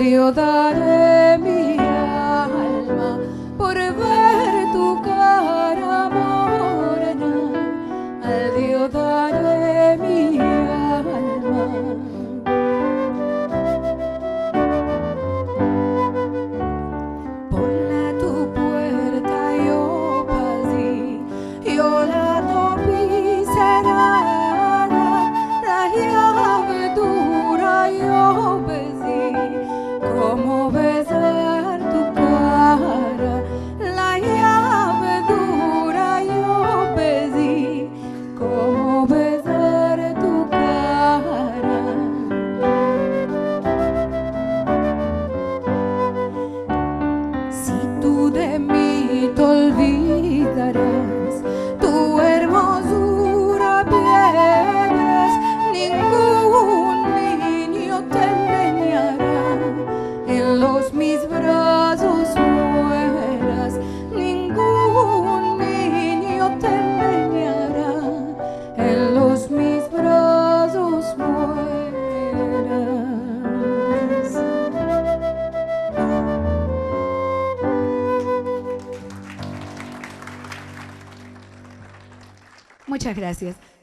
Dios daré mi alma por ver tu cara morena. Al Dios daré mi alma. Por tu puerta yo pasé, yo la vi cerrada, la llave dura yo besé, como besar tu cara. La llave dura yo besé, como besar tu cara. Si tú de mí te olvidarás, tu hermosura pierdes, ningún niño te engañará, en los mis brazos mueras, ningún niño te engañará, en los mis brazos mueras. Muchas gracias.